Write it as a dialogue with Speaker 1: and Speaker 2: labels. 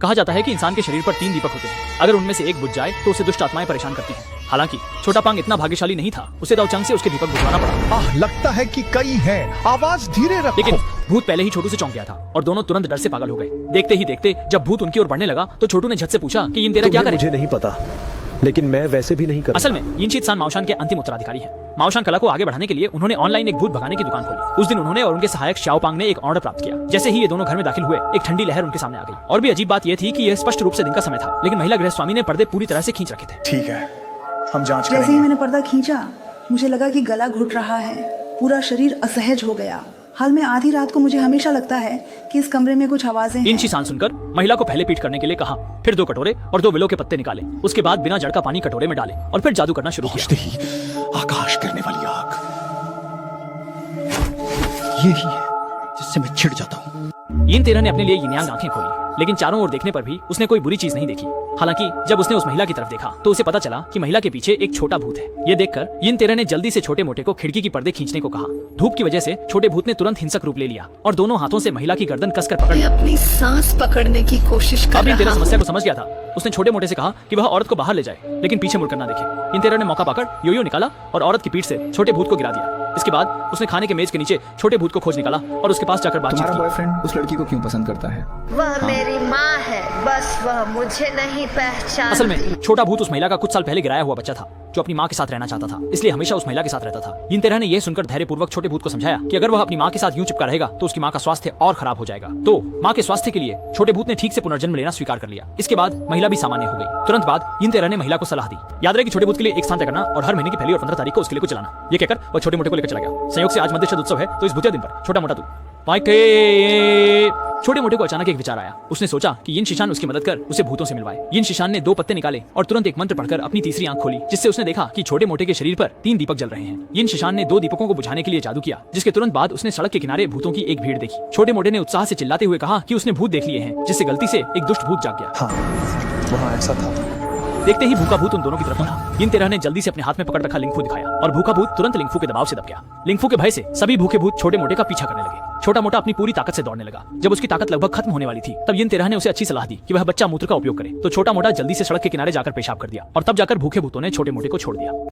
Speaker 1: कहा जाता है कि इंसान के शरीर पर 3 दीपक होते हैं। अगर उनमें से एक बुझ जाए तो उसे दुष्ट आत्माएं परेशान करती हैं। हालांकि छोटा पांग इतना भाग्यशाली नहीं था, उसे दावचंग से उसके दीपक बुझवाना पड़ा।
Speaker 2: लगता है कि कई हैं। आवाज धीरे रखो।
Speaker 1: लेकिन भूत पहले ही छोटू से चौंक गया था और दोनों तुरंत डर से पागल हो गए। देखते ही देखते जब भूत उनकी ओर बढ़ने लगा तो छोटू ने झट से पूछा कि इन तेरा क्या करे।
Speaker 3: मुझे नहीं पता, लेकिन मैं वैसे भी नहीं कर।
Speaker 1: असल में यिनशीत सान माओशान के अंतिम उत्तराधिकारी हैं। माओशान कला को आगे बढ़ाने के लिए उन्होंने ऑनलाइन एक भूत भगाने की दुकान खोली। उस दिन उन्होंने और उनके सहायक श्याओ पांग ने एक ऑर्डर प्राप्त किया। जैसे ही ये दोनों घर में दाखिल हुए, एक ठंडी लहर उनके सामने आ गई। और भी अजीब बात यह थी कि यह स्पष्ट रूप से दिन का समय था, लेकिन महिला गृहस्वामी ने पर्दे पूरी तरह से खींच रखे थे।
Speaker 4: ठीक है, हम जांच
Speaker 5: जैसे ही
Speaker 4: करेंगे।
Speaker 5: मैंने पर्दा खींचा, मुझे लगा कि गला घुट रहा है, पूरा शरीर असहज हो गया। हाल में आधी रात को मुझे हमेशा लगता है कि इस कमरे में कुछ आवाजें हैं।
Speaker 1: यिनशी सान सुनकर महिला को पहले पीट करने के लिए कहा, फिर 2 कटोरे और 2 विलो के पत्ते निकाले। उसके बाद बिना जड़ का पानी कटोरे में डाले और फिर जादू करना शुरू किया।
Speaker 4: ही आकाश करने वाली आग, यही है जिससे मैं चिढ़ जाता हूँ।
Speaker 1: यिन तेरह ने अपने लिए यिनयांग आंखें खोली, लेकिन चारों ओर देखने पर भी उसने कोई बुरी चीज नहीं देखी। हालांकि जब उसने उस महिला की तरफ देखा तो उसे पता चला कि महिला के पीछे एक छोटा भूत है। ये देखकर यिन तेरह ने जल्दी से छोटे मोटे को खिड़की की पर्दे खींचने को कहा। धूप की वजह से छोटे भूत ने तुरंत हिंसक रूप ले लिया और दोनों हाथों से महिला की गर्दन कसकर पकड़ लिया।
Speaker 6: अपनी सांस पकड़ने की कोशिश कर
Speaker 1: अब यिन तेरह
Speaker 6: रहा
Speaker 1: समस्या को समझ गया था। उसने छोटे मोटे से कहा कि वह औरत को बाहर ले जाए, लेकिन पीछे मुड़कर ना देखे। यिन तेरह ने मौका पाकर योयो निकाला और औरत की पीठ से छोटे भूत को गिरा दिया। इसके बाद उसने खाने के मेज के नीचे छोटे भूत को खोज निकाला और उसके पास जाकर बातचीत
Speaker 7: तुम्हारा
Speaker 1: की।
Speaker 7: बॉयफ्रेंड उस लड़की को क्यों पसंद करता है?
Speaker 8: वह मेरी माँ है, बस वह मुझे नहीं पहचानती।
Speaker 1: असल में छोटा भूत उस महिला का कुछ साल पहले गिराया हुआ बच्चा था, जो अपनी माँ के साथ रहना चाहता था, इसलिए हमेशा उस महिला के साथ रहता था। यिन तेरह ने यह सुनकर धैर्यपूर्वक छोटे भूत को समझाया कि अगर वह अपनी माँ के साथ यूं चिपका रहेगा तो उसकी माँ का स्वास्थ्य और खराब हो जाएगा। तो माँ के स्वास्थ्य के लिए छोटे भूत ने ठीक से पुनर्जन्म लेना स्वीकार कर लिया। इसके बाद महिला भी सामान्य हो गई। तुरंत बाद यिन तेरह ने महिला को सलाह दी, याद रहे कि छोटे भूत के लिए एक स्थान तय करना और हर महीने की पहली और 15 तारीख को उसके लिए कुछ चलाना। ये कहकर वह छोटे मोटे को लेकर चला गया। संयोग से आज मध्यशद उत्सव है, तो इस भूतिया दिन पर छोटा मोटा तू छोटे मोटे को अचानक एक विचार आया। उसने सोचा कि यिन शिशान उसकी मदद कर उसे भूतों से मिलवाए। यिन शिशान ने 2 पत्ते निकाले और तुरंत एक मंत्र पढ़कर अपनी तीसरी आंख खोली, जिससे उसने देखा कि छोटे मोटे के शरीर पर 3 दीपक जल रहे हैं। यिन शिशान ने 2 दीपकों को बुझाने के लिए जादू किया, जिसके तुरंत बाद उसने सड़क के किनारे भूतों की एक भीड़ देखी। छोटे मोटे ने उत्साह से चिल्लाते हुए कहा कि उसने भूत देख लिए हैं, जिससे गलती से एक दुष्ट भूत जाग गया।
Speaker 4: हाँ, वहाँ ऐसा था।
Speaker 1: देखते ही भूखा भूत उन दोनों की तरफ बढ़ा। यिन तेरह ने जल्दी से अपने हाथ में पकड़ रखा लिंगफू दिखाया और भूखा भूत तुरंत लिंगफू के दबाव से दब गया। लिंगफू के भय से सभी भूखे भूत छोटे मोटे का पीछा करने लगे। छोटा मोटा अपनी पूरी ताकत से दौड़ने लगा। जब उसकी ताकत लगभग खत्म होने वाली थी, तब यिन तेरह ने उसे अच्छी सलाह दी कि वह बच्चा मूत्र का उपयोग करे। तो छोटा मोटा जल्दी से सड़क के किनारे जाकर पेशाब कर दिया और तब जाकर भूखे भूतों ने छोटे मोटे को छोड़ दिया।